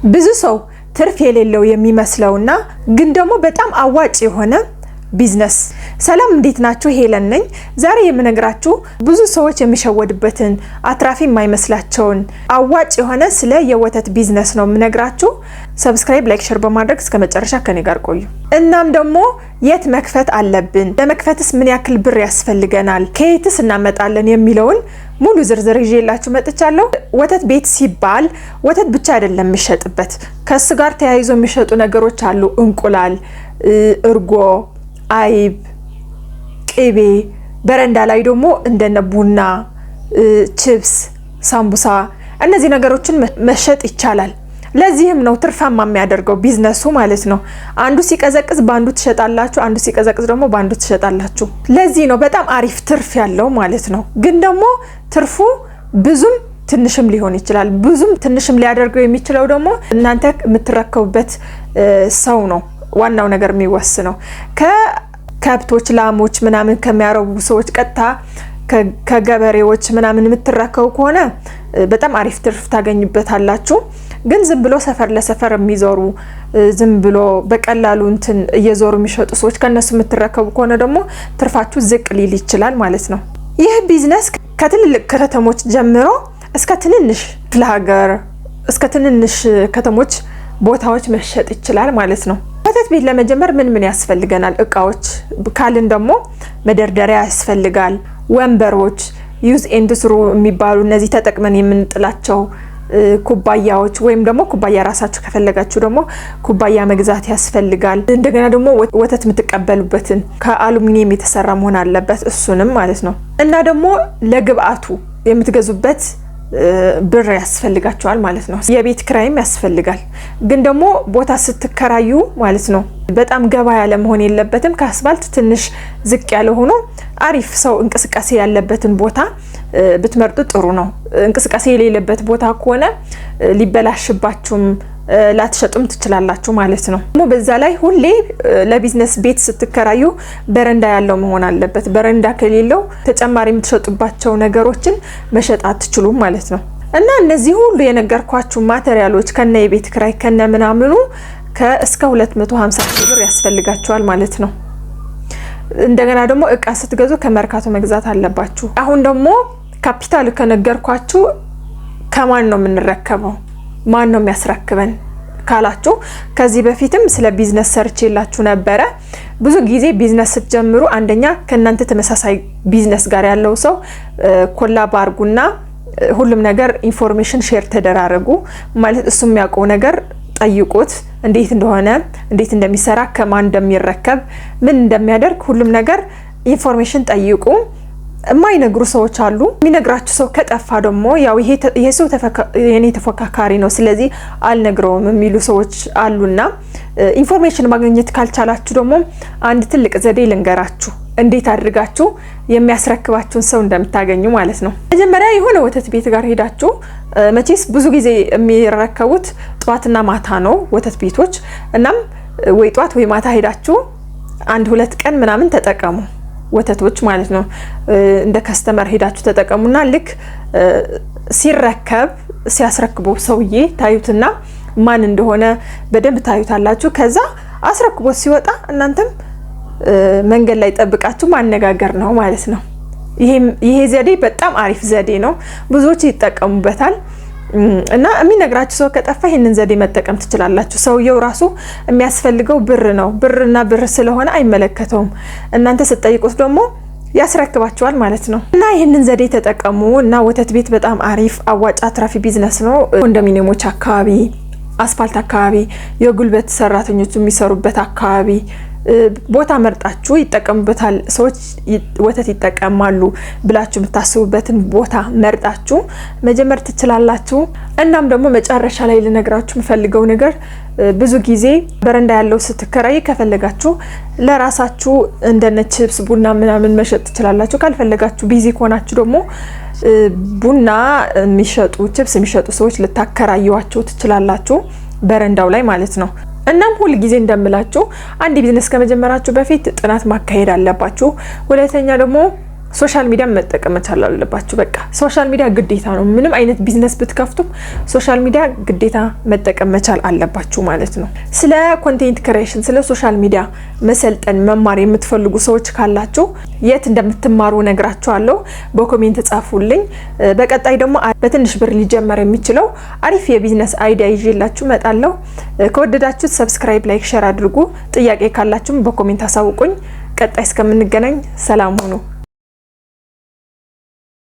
ብዙ ሰው ትርፍ የሌለው የሚመስለውና ግን ደግሞ በጣም አዋጭ የሆነ ቢዝነስ። ሰላም እንዴት ናችሁ? ሄለን ነኝ። ዛሬ የምነግራችሁ ብዙ ሰዎች የሚሸወዱበትን አትራፊ የማይመስላቸውን አዋጭ የሆነ ስለ የወተት ቢዝነስ ነው የምነግራችሁ። ሰብስክራይብ፣ ላይክ፣ ሼር በማድረግ እስከ መጨረሻ ከኔ ጋር ቆዩ። እናም ደግሞ የት መክፈት አለብን፣ ለመክፈትስ ምን ያክል ብር ያስፈልገናል፣ ከየትስ እናመጣለን የሚለውን ሙሉ ዝርዝር ይዤላችሁ መጥቻለሁ። ወተት ቤት ሲባል ወተት ብቻ አይደለም የሚሸጥበት፣ ከሱ ጋር ተያይዞ የሚሸጡ ነገሮች አሉ። እንቁላል፣ እርጎ፣ አይብ፣ ቅቤ፣ በረንዳ ላይ ደግሞ እንደነ ቡና፣ ቺፕስ፣ ሳምቡሳ እነዚህ ነገሮችን መሸጥ ይቻላል። ለዚህም ነው ትርፋማ የሚያደርገው ቢዝነሱ ማለት ነው። አንዱ ሲቀዘቅዝ ባንዱ ትሸጣላችሁ፣ አንዱ ሲቀዘቅዝ ደግሞ ባንዱ ትሸጣላችሁ። ለዚህ ነው በጣም አሪፍ ትርፍ ያለው ማለት ነው። ግን ደግሞ ትርፉ ብዙም ትንሽም ሊሆን ይችላል። ብዙም ትንሽም ሊያደርገው የሚችለው ደግሞ እናንተ የምትረከቡበት ሰው ነው ዋናው ነገር የሚወስነው። ከከብቶች ላሞች ምናምን ከሚያረቡ ሰዎች ቀጥታ ከገበሬዎች ምናምን የምትረከቡ ከሆነ በጣም አሪፍ ትርፍ ታገኙበታላችሁ። ግን ዝም ብሎ ሰፈር ለሰፈር የሚዞሩ ዝም ብሎ በቀላሉ እንትን እየዞሩ የሚሸጡ ሰዎች ከነሱ የምትረከቡ ከሆነ ደግሞ ትርፋችሁ ዝቅ ሊል ይችላል ማለት ነው። ይህ ቢዝነስ ከትልልቅ ከተሞች ጀምሮ እስከ ትንንሽ ክፍለ ሀገር እስከ ትንንሽ ከተሞች ቦታዎች መሸጥ ይችላል ማለት ነው። ወተት ቤት ለመጀመር ምን ያስፈልገናል? እቃዎች ካልን ደግሞ መደርደሪያ ያስፈልጋል። ወንበሮች፣ ዩዝ ኤንድ ስሩ የሚባሉ እነዚህ ተጠቅመን የምንጥላቸው ኩባያዎች፣ ወይም ደግሞ ኩባያ ራሳችሁ ከፈለጋችሁ ደግሞ ኩባያ መግዛት ያስፈልጋል። እንደገና ደግሞ ወተት የምትቀበሉበትን ከአሉሚኒየም የተሰራ መሆን አለበት፣ እሱንም ማለት ነው። እና ደግሞ ለግብአቱ የምትገዙበት ብር ያስፈልጋቸዋል ማለት ነው። የቤት ክራይም ያስፈልጋል። ግን ደግሞ ቦታ ስትከራዩ ማለት ነው በጣም ገባ ያለ መሆን የለበትም። ከአስፋልት ትንሽ ዝቅ ያለ ሆኖ አሪፍ ሰው እንቅስቃሴ ያለበትን ቦታ ብትመርጡ ጥሩ ነው። እንቅስቃሴ የሌለበት ቦታ ከሆነ ሊበላሽባችሁም ላትሸጡም ትችላላችሁ ማለት ነው። ደግሞ በዛ ላይ ሁሌ ለቢዝነስ ቤት ስትከራዩ በረንዳ ያለው መሆን አለበት። በረንዳ ከሌለው ተጨማሪ የምትሸጡባቸው ነገሮችን መሸጥ አትችሉም ማለት ነው። እና እነዚህ ሁሉ የነገርኳችሁ ማቴሪያሎች ከነ የቤት ክራይ ከነ ምናምኑ እስከ 250 ብር ያስፈልጋቸዋል ማለት ነው። እንደገና ደግሞ እቃ ስትገዙ ከመርካቶ መግዛት አለባችሁ። አሁን ደግሞ ካፒታል ከነገርኳችሁ ከማን ነው የምንረከበው? ማን ነው የሚያስረክበን ካላችሁ ከዚህ በፊትም ስለ ቢዝነስ ሰርቼላችሁ ነበረ። ብዙ ጊዜ ቢዝነስ ስትጀምሩ አንደኛ ከእናንተ ተመሳሳይ ቢዝነስ ጋር ያለው ሰው ኮላብ አድርጉና ሁሉም ነገር ኢንፎርሜሽን ሼር ተደራረጉ ማለት እሱ የሚያውቀው ነገር ጠይቁት፣ እንዴት እንደሆነ እንዴት እንደሚሰራ ከማን እንደሚረከብ ምን እንደሚያደርግ ሁሉም ነገር ኢንፎርሜሽን ጠይቁ። የማይነግሩ ሰዎች አሉ። የሚነግራችሁ ሰው ከጠፋ ደግሞ ያው ይሄ ሰው የኔ ተፎካካሪ ነው ስለዚህ አልነግረውም የሚሉ ሰዎች አሉና ኢንፎርሜሽን ማግኘት ካልቻላችሁ ደግሞ አንድ ትልቅ ዘዴ ልንገራችሁ፣ እንዴት አድርጋችሁ የሚያስረክባችሁን ሰው እንደምታገኙ ማለት ነው። መጀመሪያ የሆነ ወተት ቤት ጋር ሄዳችሁ መቼስ ብዙ ጊዜ የሚረከቡት ጧትና ማታ ነው ወተት ቤቶች። እናም ወይ ጧት ወይ ማታ ሄዳችሁ 1-2 ቀን ምናምን ተጠቀሙ ወተቶች ማለት ነው። እንደ ከስተመር ሄዳችሁ ተጠቀሙና ልክ ሲረከብ ሲያስረክበው ሰውዬ ታዩትና ማን እንደሆነ በደንብ ታዩታላችሁ። ከዛ አስረክቦ ሲወጣ እናንተም መንገድ ላይ ጠብቃችሁ ማነጋገር ነው ማለት ነው። ይሄ ዘዴ በጣም አሪፍ ዘዴ ነው፣ ብዙዎች ይጠቀሙበታል። እና የሚነግራችሁ ሰው ከጠፋ ይሄንን ዘዴ መጠቀም ትችላላችሁ። ሰውየው ራሱ የሚያስፈልገው ብር ነው፣ ብርና ብር ስለሆነ አይመለከተውም። እናንተ ስትጠይቁት ደግሞ ያስረክባችኋል ማለት ነው። እና ይሄንን ዘዴ ተጠቀሙ። እና ወተት ቤት በጣም አሪፍ አዋጭ አትራፊ ቢዝነስ ነው። ኮንዶሚኒየሞች አካባቢ፣ አስፋልት አካባቢ፣ የጉልበት ሰራተኞች የሚሰሩበት አካባቢ ቦታ መርጣችሁ ይጠቀሙበታል ሰዎች ወተት ይጠቀማሉ ብላችሁ የምታስቡበትን ቦታ መርጣችሁ መጀመር ትችላላችሁ። እናም ደግሞ መጨረሻ ላይ ልነግራችሁ የምፈልገው ነገር ብዙ ጊዜ በረንዳ ያለው ስትከራይ ከፈለጋችሁ ለራሳችሁ እንደነ ቺፕስ፣ ቡና ምናምን መሸጥ ትችላላችሁ። ካልፈለጋችሁ ቢዚ ከሆናችሁ ደግሞ ቡና የሚሸጡ ቺፕስ የሚሸጡ ሰዎች ልታከራዩዋቸው ትችላላችሁ በረንዳው ላይ ማለት ነው። እናም ሁሉ ጊዜ እንደምላችሁ አንድ ቢዝነስ ከመጀመራችሁ በፊት ጥናት ማካሄድ አለባችሁ። ሁለተኛ ደግሞ ሶሻል ሚዲያ መጠቀም መቻል አለባችሁ። በቃ ሶሻል ሚዲያ ግዴታ ነው። ምንም አይነት ቢዝነስ ብትከፍቱም ሶሻል ሚዲያ ግዴታ መጠቀም መቻል አለባችሁ ማለት ነው። ስለ ኮንቴንት ክሬሽን፣ ስለ ሶሻል ሚዲያ መሰልጠን መማር የምትፈልጉ ሰዎች ካላችሁ የት እንደምትማሩ ነግራችኋለሁ። በኮሜንት ጻፉልኝ። በቀጣይ ደግሞ በትንሽ ብር ሊጀመር የሚችለው አሪፍ የቢዝነስ አይዲያ ይዤላችሁ እመጣለሁ። ከወደዳችሁት ሰብስክራይብ፣ ላይክ፣ ሼር አድርጉ። ጥያቄ ካላችሁም በኮሜንት አሳውቁኝ። ቀጣይ እስከምንገናኝ ሰላም ሁኑ።